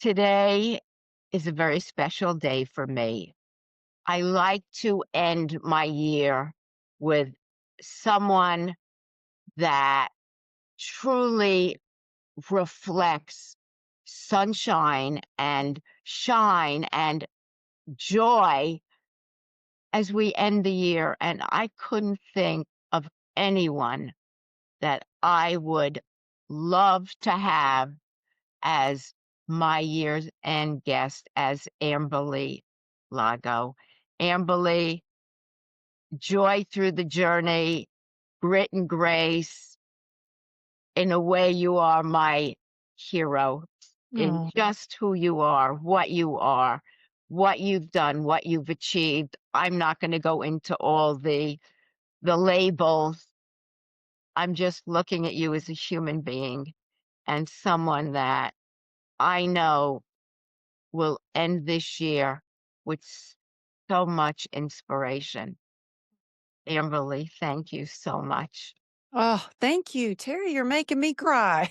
Today is a very special day for me. I like to end my year with someone that truly reflects sunshine and shine and joy as we end the year. And I couldn't think of anyone that I would love to have as my year's end guest as Amberly Lago. Amberly, joy through the journey, grit and grace. In a way, you are my hero in Oh, just who you are, what you've done, what you've achieved. I'm not going to go into all the labels. I'm just looking at you as a human being and someone that I know will end this year with so much inspiration. Amberly, thank you so much. oh, thank you, Terry. You're making me cry.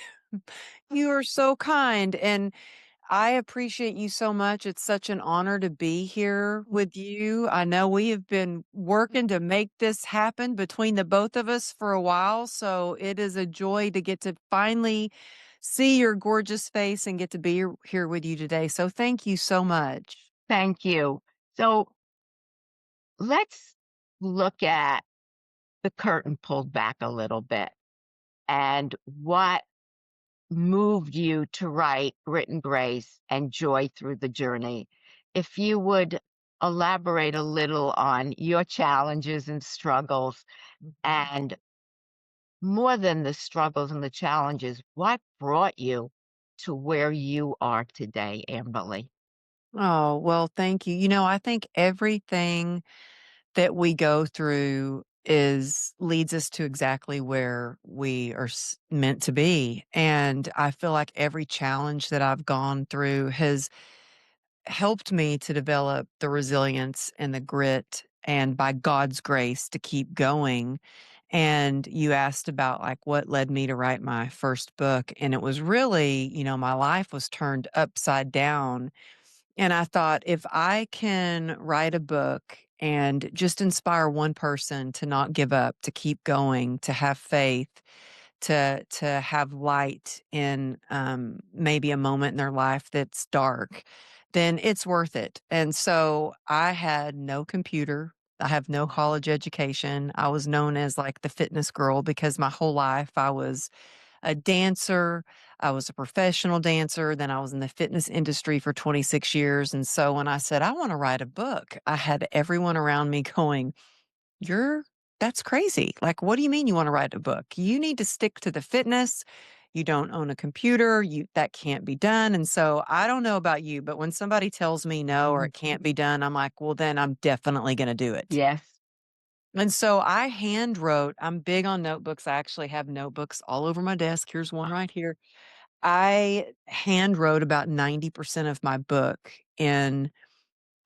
You are so kind, and I appreciate you so much. It's such an honor to be here with you. I know we have been working to make this happen between the both of us for a while, so it is a joy to get to finally see your gorgeous face and get to be here with you today. So thank you so much. Thank you. So let's look at the curtain pulled back a little bit and what moved you to write Grit and Grace and Joy Through the Journey. If you would elaborate a little on your challenges and struggles, and more than the struggles and the challenges, what brought you to where you are today, Amberly? Oh, well, thank you. I think everything that we go through is leads us to exactly where we are meant to be. And I feel like every challenge that I've gone through has helped me to develop the resilience and the grit and by God's grace to keep going. And you asked about like what led me to write my first book. And it was really, my life was turned upside down and I thought, if I can write a book and just inspire one person to not give up, to keep going, to have faith, to have light in maybe a moment in their life that's dark, then it's worth it. And so I had no computer. I have no college education. I was known as like the fitness girl because my whole life I was a dancer. I was a professional dancer. Then I was in the fitness industry for 26 years. And so when I said, I want to write a book, I had everyone around me going, You're that's crazy. Like, what do you mean you want to write a book? You need to stick to the fitness. You don't own a computer. That can't be done. And so I don't know about you, but when somebody tells me no or Mhm. it can't be done, I'm like, well, then I'm definitely going to do it. Yes. And so I hand wrote, I'm big on notebooks. I actually have notebooks all over my desk. Here's one right here. I hand wrote about 90% of my book in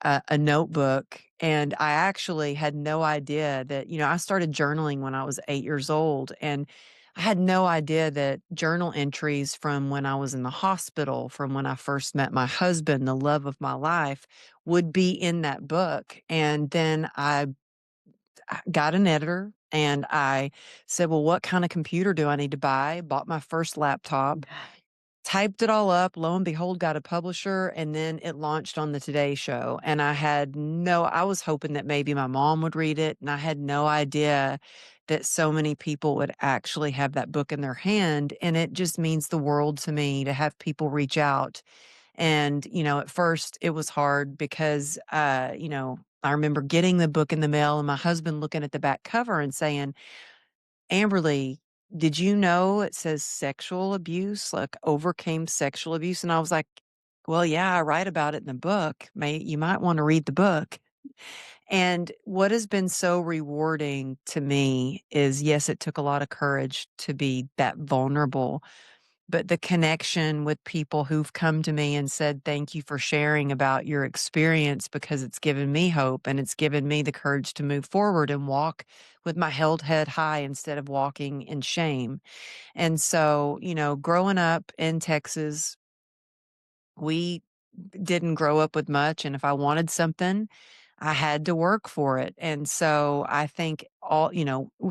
a notebook, and I actually had no idea that I started journaling when I was 8 years old, and I had no idea that journal entries from when I was in the hospital, from when I first met my husband, the love of my life, would be in that book, and then I got an editor, and I said, "Well, what kinda computer do I need to buy?" Bought my first laptop, typed it all up, lo and behold, got a publisher, and then it launched on the Today Show, and I was hoping that maybe my mom would read it, and I had no idea that so many people would actually have that book in their hand, and it just means the world to me to have people reach out. And, at first it was hard because, I remember getting the book in the mail and my husband looking at the back cover and saying, Amberly, did you know it says sexual abuse, like overcame sexual abuse? And I was like, well, yeah, I write about it in the book. You might want to read the book. And what has been so rewarding to me is yes, it took a lot of courage to be that vulnerable, but the connection with people who've come to me and said, "Thank you for sharing about your experience because it's given me hope and it's given me the courage to move forward and walk with my held head high instead of walking in shame." And so, growing up in Texas, We didn't grow up with much, and if I wanted something, I had to work for it, and so I think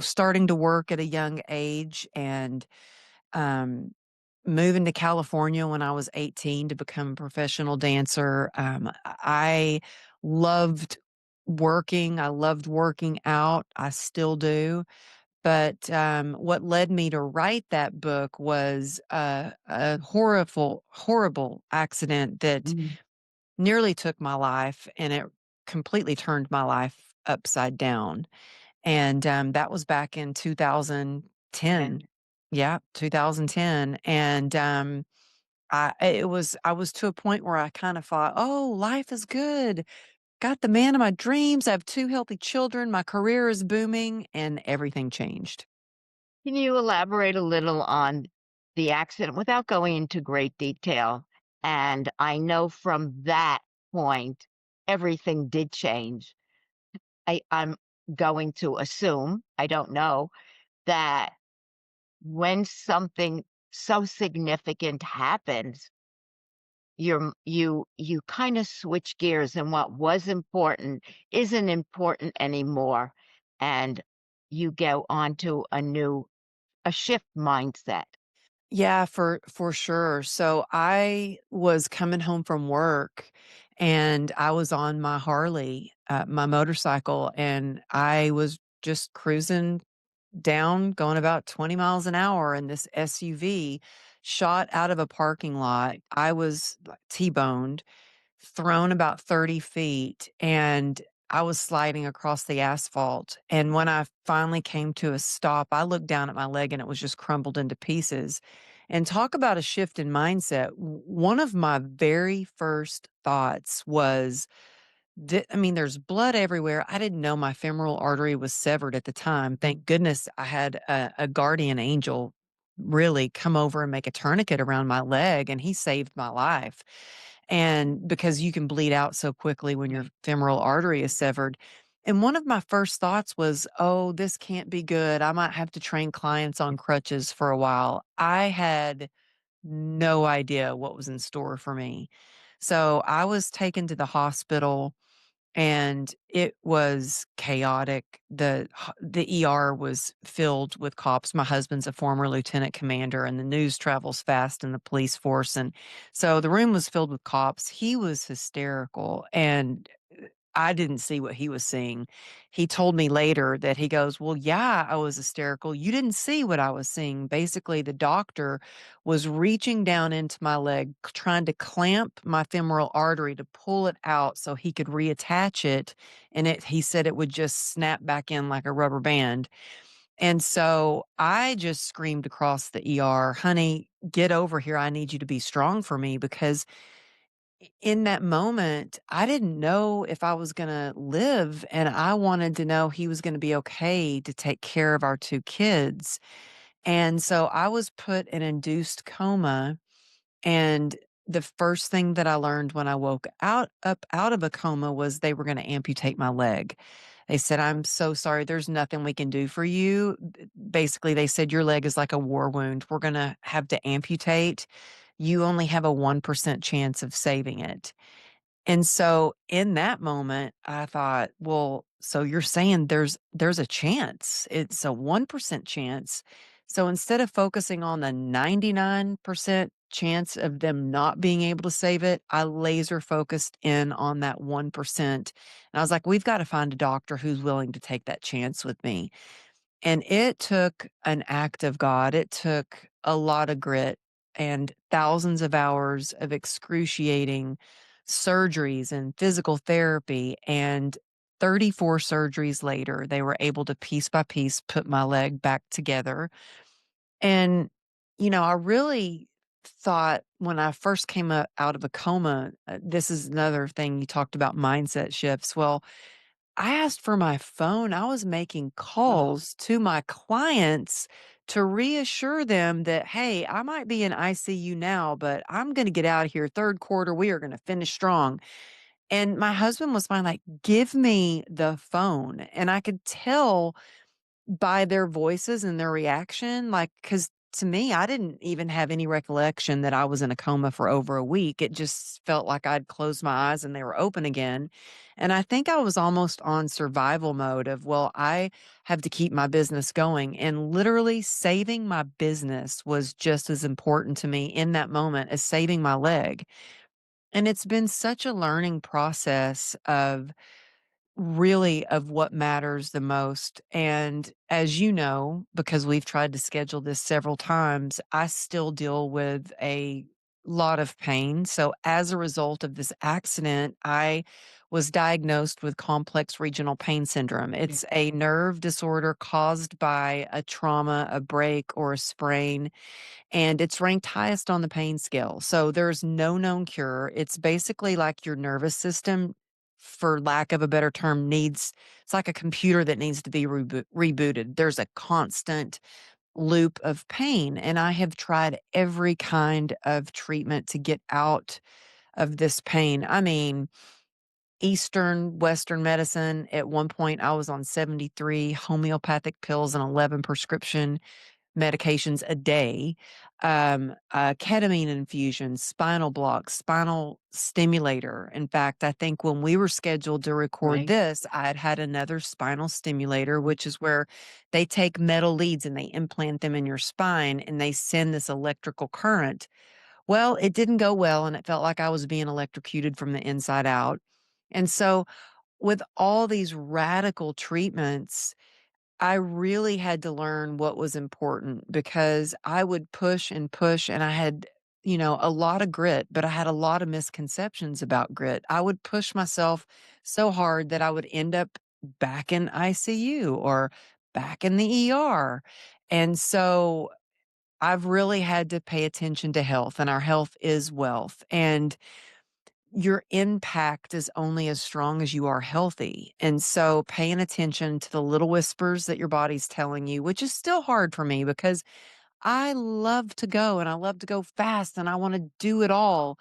starting to work at a young age and, um, moving to California when I was 18 to become a professional dancer, I loved I loved working out, I still do, but, what led me to write that book was a horrible accident that Mhm. nearly took my life, and it completely turned my life upside down, and, that was back in 2010. And Yeah, 2010, and, I was to a point where I kinda thought, "Oh, life is good. Got the man of my dreams, I have 2 healthy children, my career is booming," and everything changed. can you elaborate a little on the accident without going into great detail? And I know from that point, everything did change. I'm going to assume, I don't know, that when something so significant happens, you kind of switch gears and what was important isn't important anymore. And you go on to a shift mindset. Yeah, for sure. So I was coming home from work and I was on my Harley, my motorcycle, and I was just cruising down, going about 20 miles an hour, and this SUV shot out of a parking lot. I was like T-boned, thrown about 30 feet, and I was sliding across the asphalt. And when I finally came to a stop, I looked down at my leg and it was just crumbled into pieces. And talk about a shift in mindset. One of my very first thoughts was, I mean, there's blood everywhere. I didn't know my femoral artery was severed at the time. Thank goodness I had a guardian angel really come over and make a tourniquet around my leg, and he saved my life. And because you can bleed out so quickly when your femoral artery is severed. And one of my first thoughts was, oh, this can't be good. I might have to train clients on crutches for a while. I had no idea what was in store for me. So I was taken to the hospital and it was chaotic. The ER was filled with cops. My husband's a former lieutenant commander, and the news travels fast in the police force, and so the room was filled with cops. He was hysterical, and I didn't see what he was seeing. He told me later that he goes, "Well, yeah, I was hysterical. You didn't see what I was seeing." Basically, the doctor was reaching down into my leg, trying to clamp my femoral artery to pull it out so he could reattach it, and he said it would just snap back in like a rubber band. And so I just screamed across the ER, "Honey, get over here. I need you to be strong for me," because in that moment, I didn't know if I was gonna live, and I wanted to know he was gonna be okay to take care of our 2 kids. And so I was put in induced coma, and the first thing that I learned when I woke out of a coma was they were gonna amputate my leg. They said, "I'm so sorry, there's nothing we can do for you." Basically, they said, "Your leg is like a war wound. We're gonna have to amputate. You only have a 1% chance of saving it." And so in that moment, I thought, well, so you're saying there's a chance. It's a 1% chance. So instead of focusing on the 99% chance of them not being able to save it, I laser focused in on that 1%. And I was like, we've got to find a doctor who's willing to take that chance with me. And it took an act of God. It took a lot of grit and thousands of hours of excruciating surgeries and physical therapy. And 34 surgeries later, they were able to piece by piece put my leg back together. And, I really thought when I first came out of a coma, this is another thing you talked about mindset shifts. Well, I asked for my phone. I was making Oh, calls to my clients to reassure them that, hey, I might be in ICU now, but I'm going to get out of here. Third quarter, we are going to finish strong. And my husband was fine, like, give me the phone. And I could tell by their voices and their reaction, like, because to me, I didn't even have any recollection that I was in a coma for over a week. It just felt like I'd closed my eyes and they were open again. And I think I was almost on survival mode of, well, I have to keep my business going. And literally saving my business was just as important to me in that moment as saving my leg. And it's been such a learning process of really of what matters the most. And as you know, because we've tried to schedule this several times, I still deal with a lot of pain. So as a result of this accident, I was diagnosed with complex regional pain syndrome. Mm. It's a nerve disorder caused by a trauma, a break, or a sprain, and it's ranked highest on the pain scale. So there's no known cure. It's basically like your nervous system, for lack of a better term, needs it's like a computer that needs to be rebooted. There's a constant loop of pain. And I have tried every kind of treatment to get out of this pain. I mean, Eastern, Western medicine. At one point, I was on 73 homeopathic pills and 11 prescription medications a day, ketamine infusions, spinal blocks, spinal stimulator. In fact, I think when we were scheduled to record Right. this, I had had another spinal stimulator, which is where they take metal leads and they implant them in your spine and they send this electrical current. Well, it didn't go well, and it felt like I was being electrocuted from the inside out. And so, with all these radical treatments, I really had to learn what was important because I would push and push, and I had, a lot of grit, but I had a lot of misconceptions about grit. I would push myself so hard that I would end up back in ICU or back in the ER. And so I've really had to pay attention to health, and our health is wealth. And your impact is only as strong as you are healthy. And so paying attention to the little whispers that your body's telling you, which is still hard for me because I love to go and I love to go fast and I want to do it all,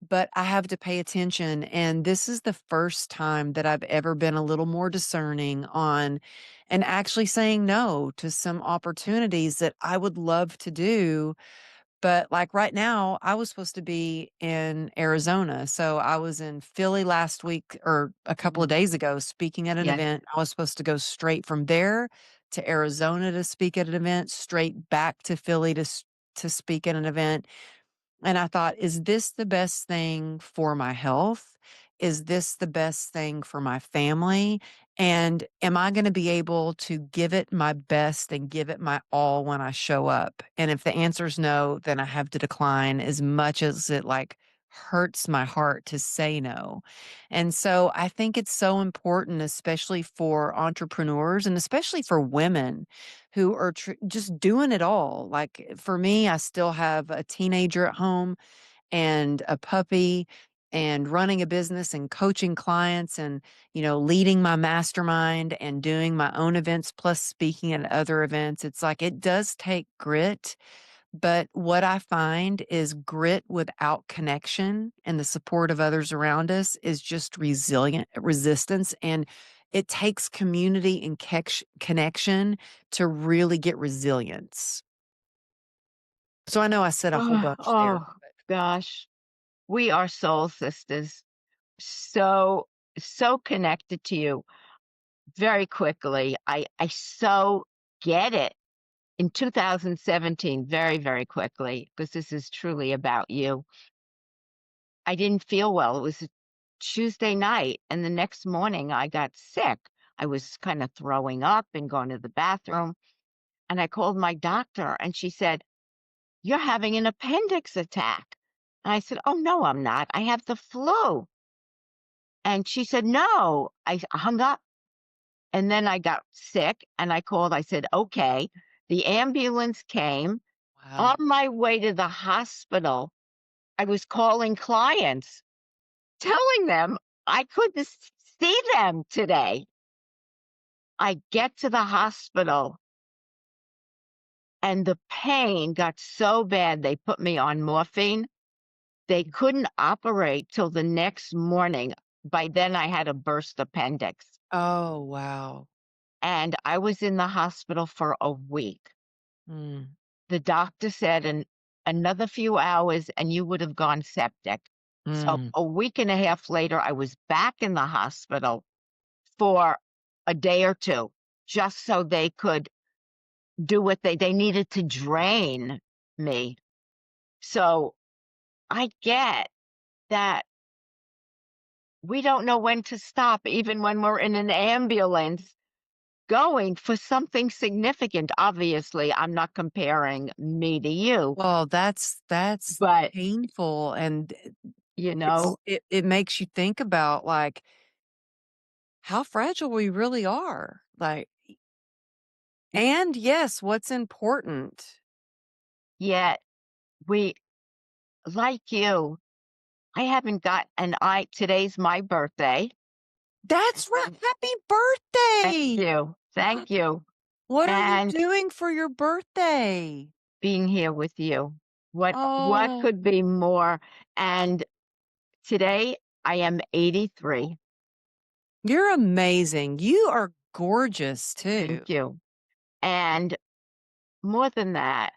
but I have to pay attention. And this is the first time that I've ever been a little more discerning on and actually saying no to some opportunities that I would love to do, but, like, right now, I was supposed to be in Arizona, so I was in Philly last week or a couple of Mm. days ago speaking at an Yes. event. I was supposed to go straight from there to Arizona to speak at an event, straight back to Philly to speak at an event. And I thought, is this the best thing for my health? Is this the best thing for my family? And am I going to be able to give it my best and give it my all when I show up? And if the answer is no, then I have to decline as much as it like hurts my heart to say no. And so I think it's so important, especially for entrepreneurs and especially for women who are just doing it all. Like for me, I still have a teenager at home and a puppy and running a business and coaching clients and leading my mastermind and doing my own events plus speaking at other events. It's like it does take grit, but what I find is grit without connection and the support of others around us is just resilient resistance. And it takes community and connection to really get resilience. So I know I said a whole Oh, bunch there. oh gosh. We are soul sisters. So, so connected to you very quickly. I so get it. In 2017, very, very quickly, because this is truly about you. I didn't feel well. It was a Tuesday night, and the next morning I got sick. I was kind of throwing up and going to the bathroom, and I called my doctor, and she said, "You're having an appendix attack." And I said, "Oh, no, I'm not. I have the flu." And she said, "No." I hung up, and then I got sick, and I called. I said, "Okay." The ambulance came. On Wow. my way to the hospital, I was calling clients, telling them I couldn't see them today. I get to the hospital and the pain got so bad, they put me on morphine. They couldn't operate till the next morning. By then, I had a burst appendix, Oh, wow. and I was in the hospital for a week. Mm. the doctor said in another few hours and you would have gone septic. So Mm. a week and a half later, I was back in the hospital for a day or two just so they could do what they needed to drain me. So I get that we don't know when to stop, even when we're in an ambulance going for something significant. Obviously, I'm not comparing me to you, Well, that's but, painful, and you know, it makes you think about, like, how fragile we really are, like, and yes, what's important. yet we like you, I haven't got and I today's my birthday. That's right, happy Thank birthday! you. Thank you. What are you And doing for your birthday? being here with you. What Oh, could be more? And today I am 83. you're amazing. You are gorgeous too. Thank you. And more than that,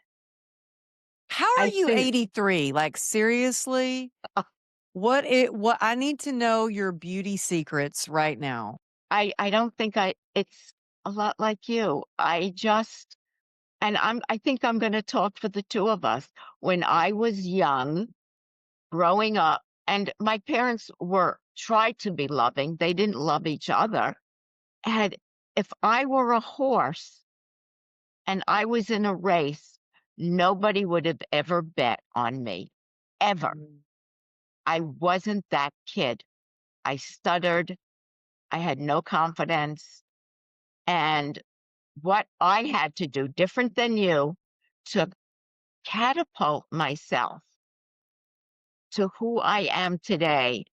How are I you think 83? Like, seriously? What I need to know your beauty secrets right now. I don't think I it's a lot like you. I just and I think I'm gonna talk for the 2 of us. When I was young, growing up, and my parents were tried to be loving, they didn't love each other. And if I were a horse and I was in a race, nobody would have ever bet on me, ever. Mm, I wasn't that kid. I stuttered. I had no confidence. And what I had to do, different than you, to catapult myself to who I am today,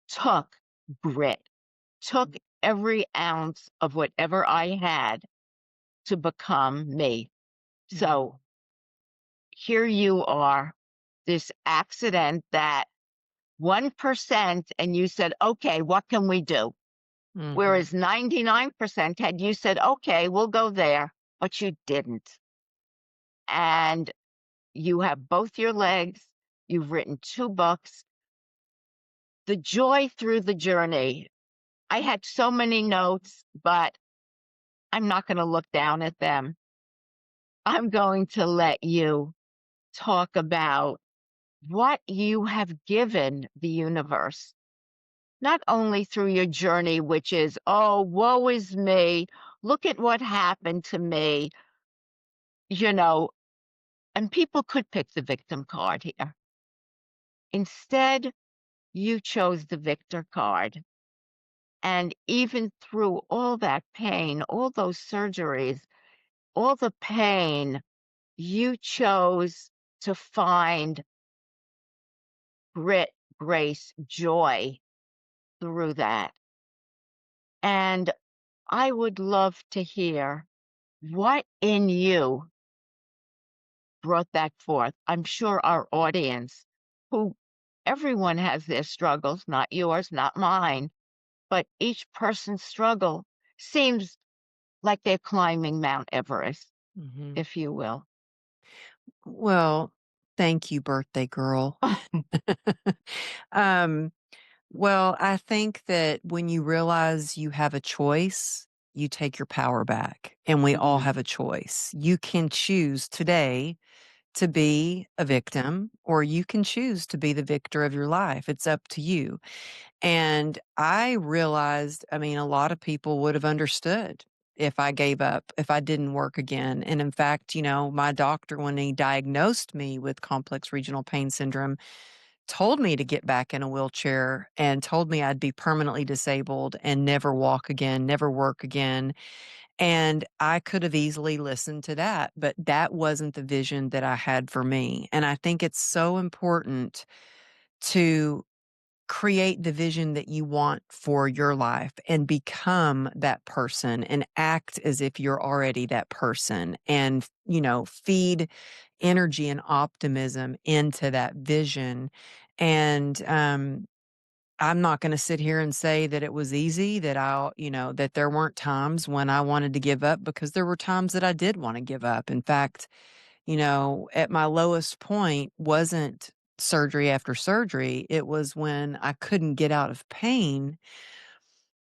took grit, took every ounce of whatever I had to become me. mhm, So here you are, this accident that 1% and you said, okay, what can we do? mhm, Whereas 99% had you said, okay, we'll go there, but you didn't. And you have both your legs. You've written 2 books. The joy through the journey. I had so many notes, but I'm not gonna look down at them. I'm going to let you talk about what you have given the universe, not only through your journey, which is, "Oh, woe is me. Look at what happened to me," you know, and people could pick the victim card here. Instead, you chose the victor card. And even through all that pain, all those surgeries, all the pain, you chose to find grit, grace, joy through that. And I would love to hear what in you brought that forth. I'm sure our audience, who everyone has their struggles, not yours, not mine, but each person's struggle seems like they're climbing Mount Everest, mhm. if you will. Well, thank you, birthday girl. Um, well, I think that when you realize you have a choice, you take your power back, and we all Mhm. have a choice. You can choose today to be a victim, or you can choose to be the victor of your life. It's up to you. And I realized, I mean, a lot of people would have understood if I gave up, if I didn't work again. And in fact, my doctor, when he diagnosed me with complex regional pain syndrome, told me to get back in a wheelchair and told me I'd be permanently disabled and never walk again, never work again. And I could have easily listened to that, but that wasn't the vision that I had for me. And I think it's so important to create the vision that you want for your life and become that person and act as if you're already that person and, feed energy and optimism into that vision. And, I'm not going to sit here and say that it was easy, that there weren't times when I wanted to give up, because there were times that I did want to give up. In fact, At my lowest point wasn't surgery after surgery. It was when I couldn't get out of pain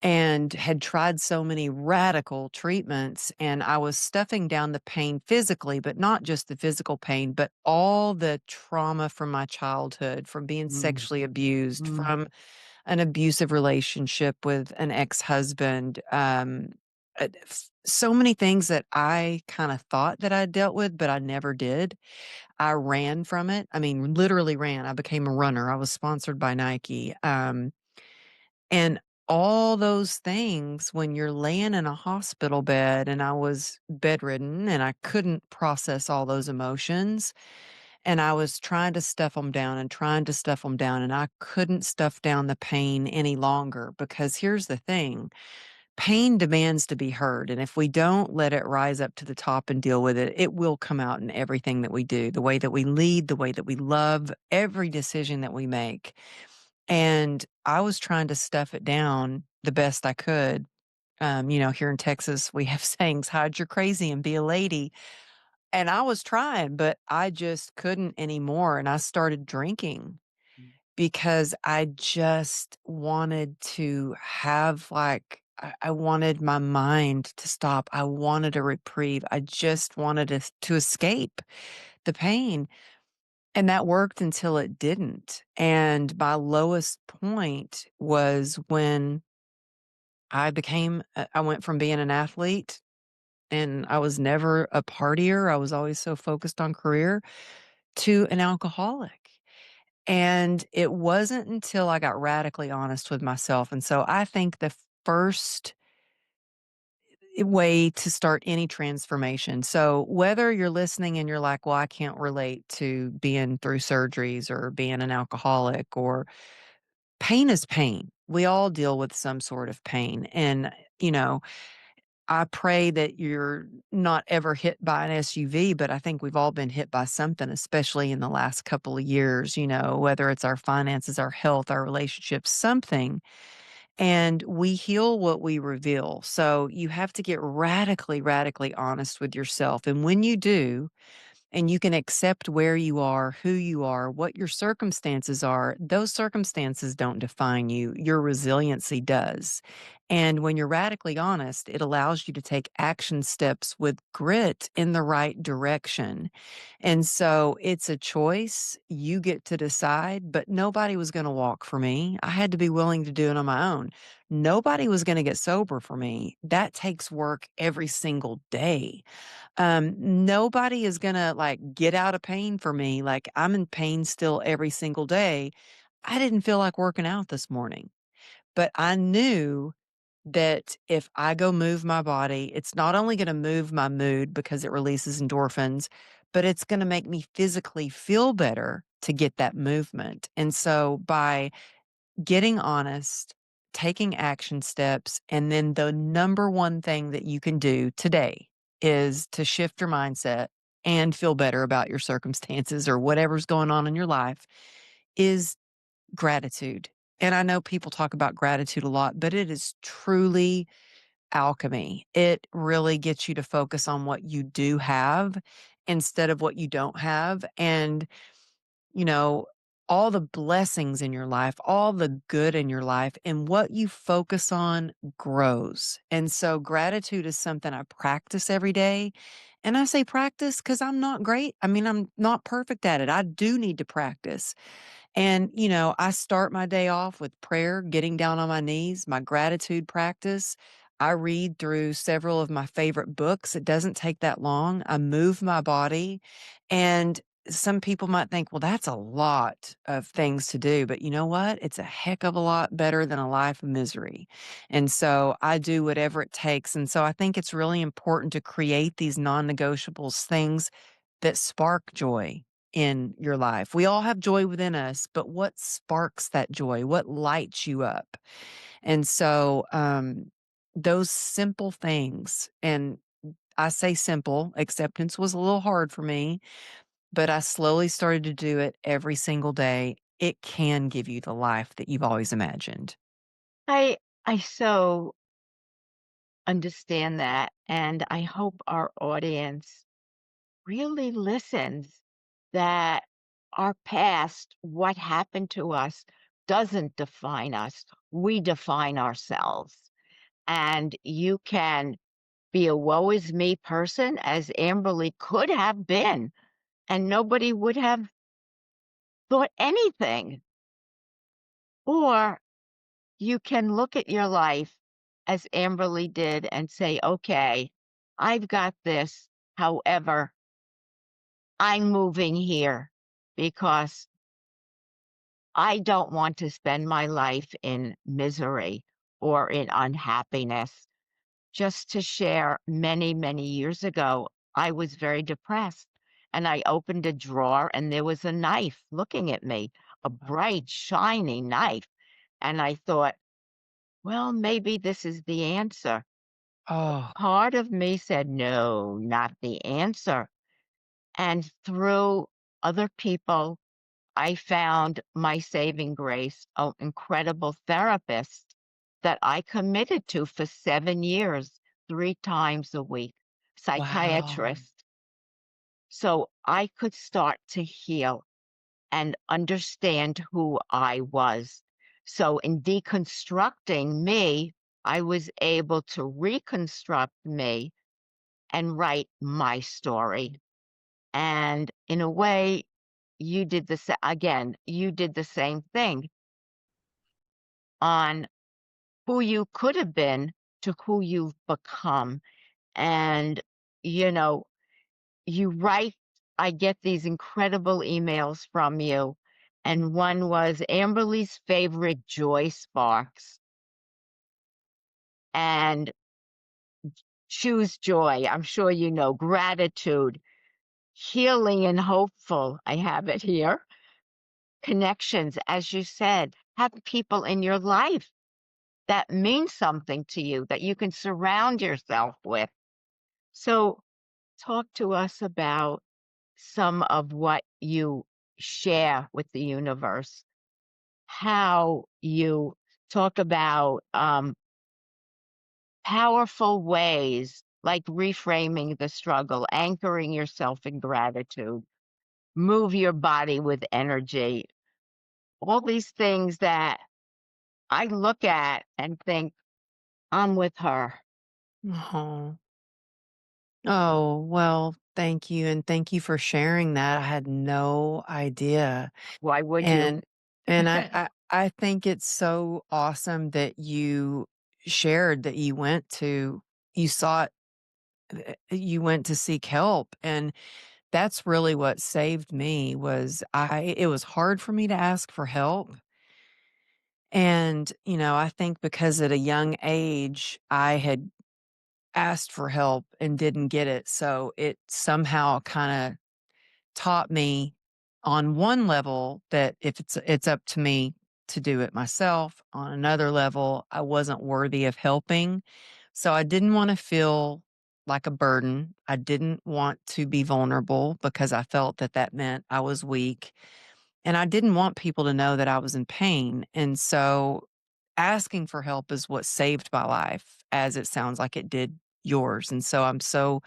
and had tried so many radical treatments, and I was stuffing down the pain physically, but not just the physical pain, but all the trauma from my childhood, from being Mm, sexually abused, mm, from an abusive relationship with an ex-husband, so many things that I kinda thought that I dealt with, but I never did. I ran from it. I mean, literally ran. I became a runner. I was sponsored by Nike, and all those things when you're laying in a hospital bed, and I was bedridden and I couldn't process all those emotions, and I was trying to stuff them down and trying to stuff them down, and I couldn't stuff down the pain any longer because here's the thing, pain demands to be heard, and if we don't let it rise up to the top and deal with it, it will come out in everything that we do, the way that we lead, the way that we love, every decision that we make. And I was trying to stuff it down the best I could. Here in Texas, we have sayings, hide your crazy and be a lady. And I was trying, but I just couldn't anymore. And I started drinking because I just wanted to have I wanted my mind to stop. I wanted a reprieve. I just wanted to escape the pain. And that worked until it didn't. And my lowest point was when I went from being an athlete and I was never a partier. I was always so focused on career to an alcoholic. And it wasn't until I got radically honest with myself. And so I think the first way to start any transformation. So whether you're listening and you're like, well, I can't relate to being through surgeries or being an alcoholic or pain is pain. We all deal with some sort of pain. And, you know, I pray that you're not ever hit by an SUV, but I think we've all been hit by something, especially in the last couple of years, whether it's our finances, our health, our relationships, something. And we heal what we reveal. So you have to get radically, radically honest with yourself. And when you do, and you can accept where you are, who you are, what your circumstances are, those circumstances don't define you. Your resiliency does. And when you're radically honest, it allows you to take action steps with grit in the right direction. And so it's a choice. You get to decide, but nobody was going to walk for me. I had to be willing to do it on my own. Nobody was going to get sober for me. That takes work every single day. Nobody is gonna, get out of pain for me, like, I'm in pain still every single day. I didn't feel like working out this morning, but I knew that if I go move my body, it's not only gonna move my mood because it releases endorphins, but it's gonna make me physically feel better to get that movement, and so by getting honest, taking action steps, and then the number one thing that you can do today is to shift your mindset and feel better about your circumstances or whatever's going on in your life is gratitude. And I know people talk about gratitude a lot, but it is truly alchemy. It really gets you to focus on what you do have instead of what you don't have. And you know, all the blessings in your life, all the good in your life, and what you focus on grows. And so gratitude is something I practice every day. And I say practice because I'm not great. I mean, I'm not perfect at it. I do need to practice. And, I start my day off with prayer, getting down on my knees, my gratitude practice. I read through several of my favorite books. It doesn't take that long. I move my body. And some people might think, well, that's a lot of things to do. But you know what? It's a heck of a lot better than a life of misery. And so I do whatever it takes. And so I think it's really important to create these non negotiables, things that spark joy in your life. We all have joy within us, but what sparks that joy? What lights you up? And so, those simple things, and I say simple, acceptance was a little hard for me, but I slowly started to do it every single day. It can give you the life that you've always imagined. I so understand that, and I hope our audience really listens that our past, what happened to us, doesn't define us. We define ourselves. And you can be a woe is me person, as Amberly could have been, and nobody would have thought anything. Or you can look at your life as Amberly did and say, okay, I've got this. However, I'm moving here because I don't want to spend my life in misery or in unhappiness. Just to share, many, many years ago, I was very depressed and I opened a drawer and there was a knife looking at me, a bright, shiny knife. And I thought, well, maybe this is the answer. Oh, Part of me said, no, not the answer. And through other people, I found my saving grace, an incredible therapist that I committed to for 7 years, 3 times a week, wow. psychiatrist, so I could start to heal and understand who I was. So in deconstructing me, I was able to reconstruct me and write my story. And in a way, you did you did the same thing on who you could have been to who you've become. And, you know, you write, I get these incredible emails from you. And one was Amberly's favorite joy sparks and choose joy. I'm sure you know gratitude, healing and hopeful. I have it here. Connections, as you said, have people in your life that mean something to you that you can surround yourself with. So, talk to us about some of what you share with the universe, how you talk about powerful ways like reframing the struggle, anchoring yourself in gratitude, move your body with energy, all these things that I look at and think, I'm with her. Oh. Oh, well, thank you, and thank you for sharing that. I had no idea. Why would you? And and I think it's so awesome that you shared that you sought you went to seek help, and that's really what saved me was I it was hard for me to ask for help. And, I think because at a young age, I had asked for help and didn't get it. So it somehow kind of taught me on one level that if it's up to me to do it myself. On another level, I wasn't worthy of helping. So I didn't want to feel like a burden. I didn't want to be vulnerable because I felt that that meant I was weak. And I didn't want people to know that I was in pain. And so asking for help is what saved my life, as it sounds like it did yours. And so I'm so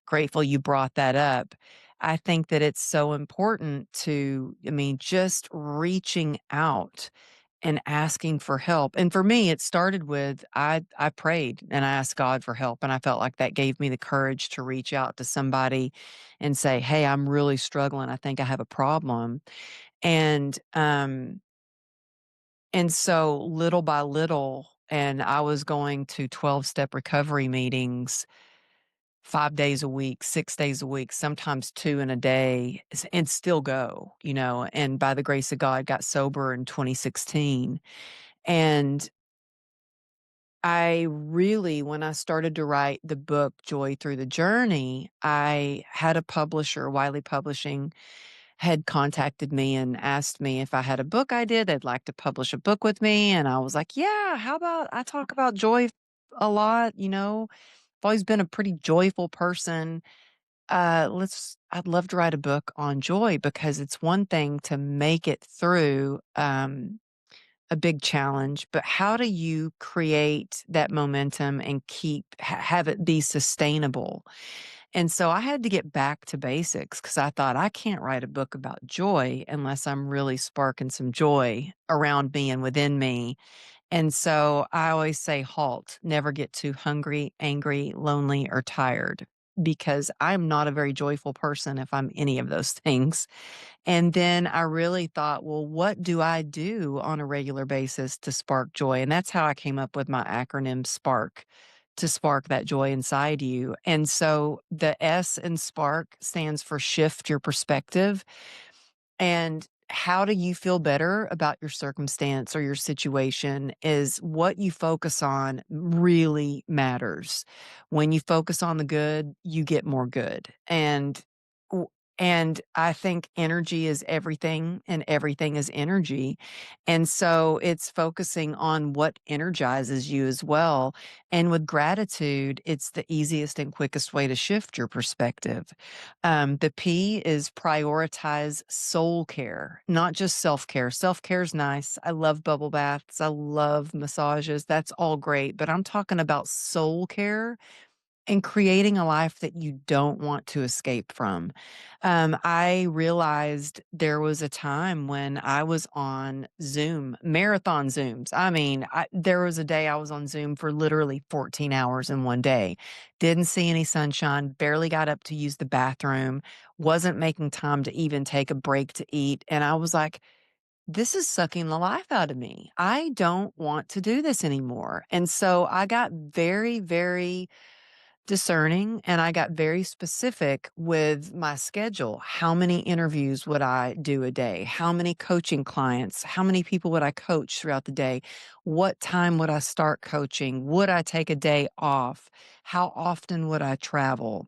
grateful you brought that up. I think that it's so important to, I mean, just reaching out and asking for help. And for me, it started with I prayed and I asked God for help. And I felt like that gave me the courage to reach out to somebody and say, hey, I'm really struggling. I think I have a problem. And um and so little by little, and I was going to 12-step recovery meetings 5 days a week, 6 days a week, sometimes 2 in a day, and still go, and by the grace of God, got sober in 2016. And I really, when I started to write the book, Joy Through the Journey, I had a publisher, Wiley Publishing, had contacted me and asked me if I had a book idea, they'd like to publish a book with me. And I was like, yeah, how about I talk about joy a lot, I've always been a pretty joyful person. I'd love to write a book on joy because it's one thing to make it through a big challenge, but how do you create that momentum and have it be sustainable? And so I had to get back to basics because I thought I can't write a book about joy unless I'm really sparking some joy around me and within me. And so I always say, halt, never get too hungry, angry, lonely, or tired because I'm not a very joyful person if I'm any of those things. And then I really thought, well, what do I do on a regular basis to spark joy? And that's how I came up with my acronym SPARK, to spark that joy inside you. And so the S in SPARK stands for shift your perspective. And how do you feel better about your circumstance or your situation is what you focus on really matters. When you focus on the good, you get more good. W- and I think energy is everything and everything is energy. And so it's focusing on what energizes you as well. And with gratitude, it's the easiest and quickest way to shift your perspective. The P is prioritize soul care, not just self care. Self care is nice. I love bubble baths. I love massages. That's all great. But I'm talking about soul care and creating a life that you don't want to escape from. I realized there was a time when I was on Zoom, marathon Zooms. I mean, there was a day I was on Zoom for literally 14 hours in one day. Didn't see any sunshine, barely got up to use the bathroom, wasn't making time to even take a break to eat. And I was like, this is sucking the life out of me. I don't want to do this anymore. And so I got very, very discerning and I got very specific with my schedule. How many interviews would I do a day? How many coaching clients? How many people would I coach throughout the day? What time would I start coaching? Would I take a day off? How often would I travel?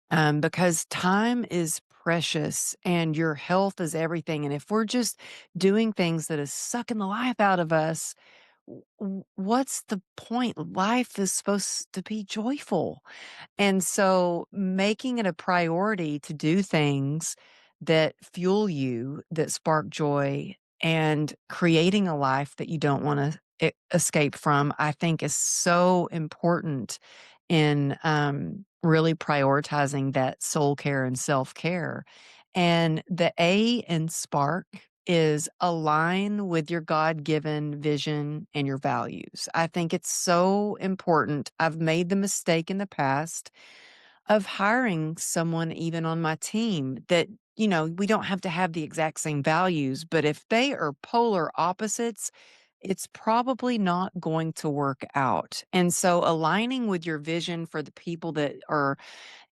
Because time is precious and your health is everything. And if we're just doing things that is sucking the life out of us, what's the point? Life is supposed to be joyful. And so making it a priority to do things that fuel you, that spark joy, and creating a life that you don't want to escape from, I think is so important in really prioritizing that soul care and self care. And the A in Spark is align with your God given vision and your values. I think it's so important. I've made the mistake in the past of hiring someone even on my team that, we don't have to have the exact same values, but if they are polar opposites, it's probably not going to work out. And so aligning with your vision for the people that are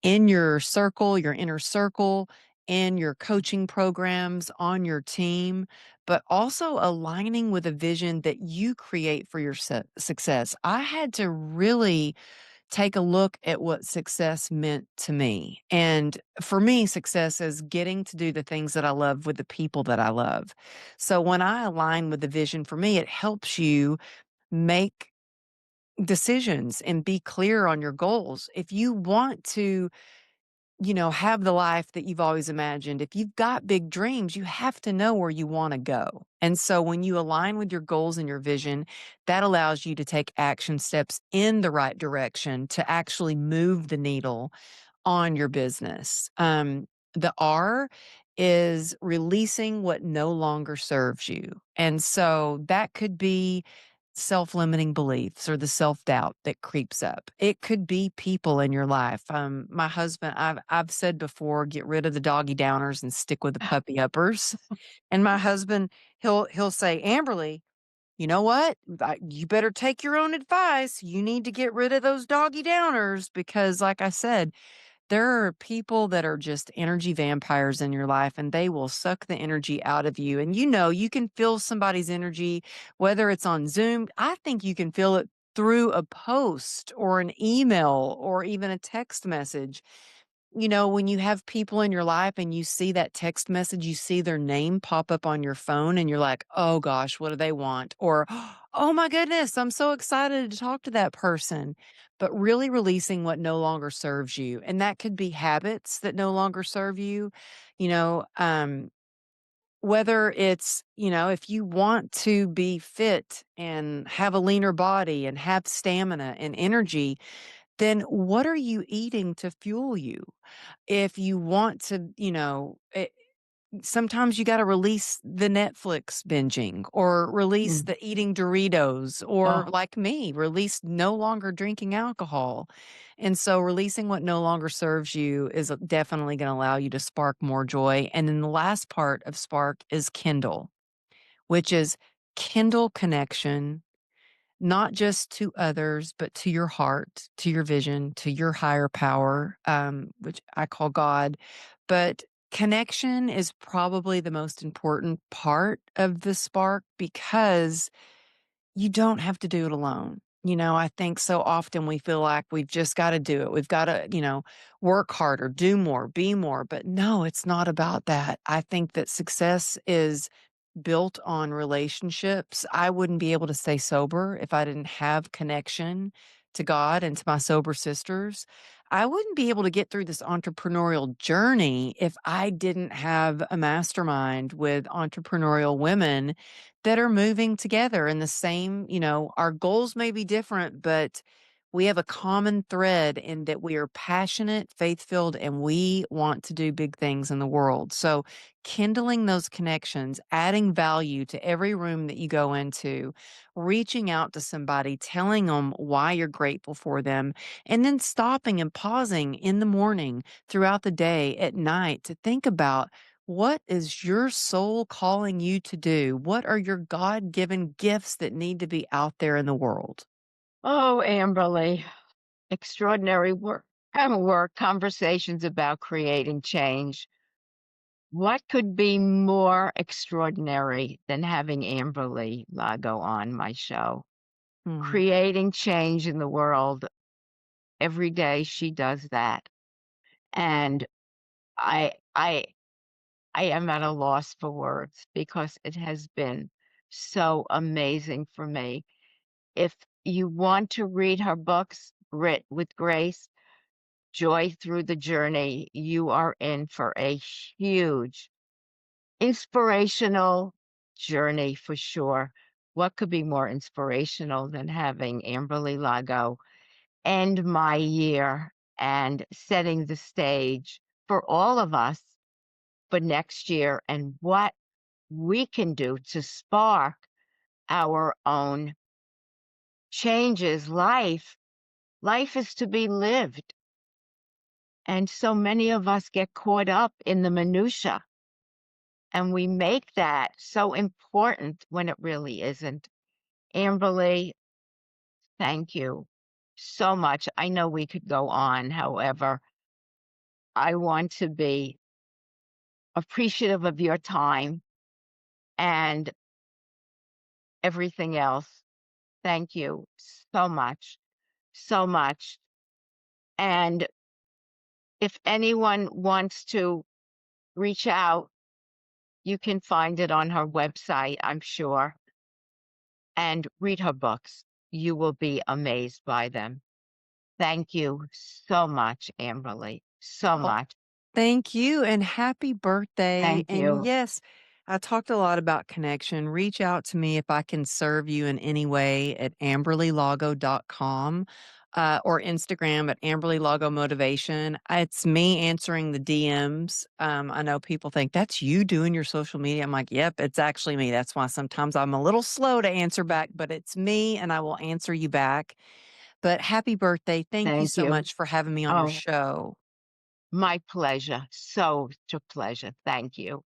in your circle, your inner circle, in your coaching programs, on your team, but also aligning with a vision that you create for your success. I had to really take a look at what success meant to me. And for me, success is getting to do the things that I love with the people that I love. So when I align with the vision for me, it helps you make decisions and be clear on your goals. If you want to have the life that you've always imagined. If you've got big dreams, you have to know where you want to go. And so when you align with your goals and your vision, that allows you to take action steps in the right direction to actually move the needle on your business. The R is releasing what no longer serves you. And so that could be self-limiting beliefs or the self-doubt that creeps up. It could be people in your life. My husband, I've said before, get rid of the doggy downers and stick with the puppy uppers. And my husband, he'll say, Amberly, you know what? You better take your own advice. You need to get rid of those doggy downers because, like I said, there are people that are just energy vampires in your life and they will suck the energy out of you. And you can feel somebody's energy, whether it's on Zoom. I think you can feel it through a post or an email or even a text message. When you have people in your life and you see that text message, you see their name pop up on your phone and you're like, oh gosh, what do they want? Or, oh my goodness, I'm so excited to talk to that person. But really releasing what no longer serves you. And that could be habits that no longer serve you. You know, um, whether it's, if you want to be fit and have a leaner body and have stamina and energy, then what are you eating to fuel you? If you want to, sometimes you gotta release the Netflix binging or release Mm. the eating Doritos or, Oh, like me, release no longer drinking alcohol. And so releasing what no longer serves you is definitely gonna allow you to spark more joy. And then the last part of spark is kindle, which is kindle connection, not just to others, but to your heart, to your vision, to your higher power, which I call God. But connection is probably the most important part of the spark because you don't have to do it alone. I think so often we feel like we've just got to do it. We've got to, work harder, do more, be more. But no, it's not about that. I think that success is built on relationships. I wouldn't be able to stay sober if I didn't have connection to God and to my sober sisters. I wouldn't be able to get through this entrepreneurial journey if I didn't have a mastermind with entrepreneurial women that are moving together in the same, our goals may be different, but we have a common thread in that we are passionate, faith filled, and we want to do big things in the world. So, kindling those connections, adding value to every room that you go into, reaching out to somebody, telling them why you're grateful for them, and then stopping and pausing in the morning, throughout the day, at night to think about what is your soul calling you to do? What are your God given gifts that need to be out there in the world? oh, Amberly, extraordinary work. Work conversations about creating change. What could be more extraordinary than having Amberly Lago on my show? Hmm. Creating change in the world. Every day she does that. And I I I am at a loss for words because it has been so amazing for me. If you want to read her books, Grit with Grace, Joy Through the Journey, you are in for a huge inspirational journey for sure. What could be more inspirational than having Amberly Lago end my year and setting the stage for all of us for next year and what we can do to spark our own changes. Life is to be lived. And so many of us get caught up in the minutia and we make that so important when it really isn't. Amberly, thank you so much. I know we could go on. However, I want to be appreciative of your time and everything else. Thank you so much, so much. And if anyone wants to reach out, you can find it on her website, I'm sure, and read her books. You will be amazed by them. Thank you so much, Amberly. So Oh, much. thank you and happy birthday. Thank And you. yes, I talked a lot about connection. Reach out to me if I can serve you in any way at amberlylago.com or Instagram at Amberly Lago Motivation. It's me answering the DMs. I know people think that's you doing your social media. I'm like, yep, it's actually me. That's why sometimes I'm a little slow to answer back, but it's me and I will answer you back. But happy birthday. Thank you Thank so you. much for having me on your Oh, show. my pleasure. So, a pleasure. Thank you.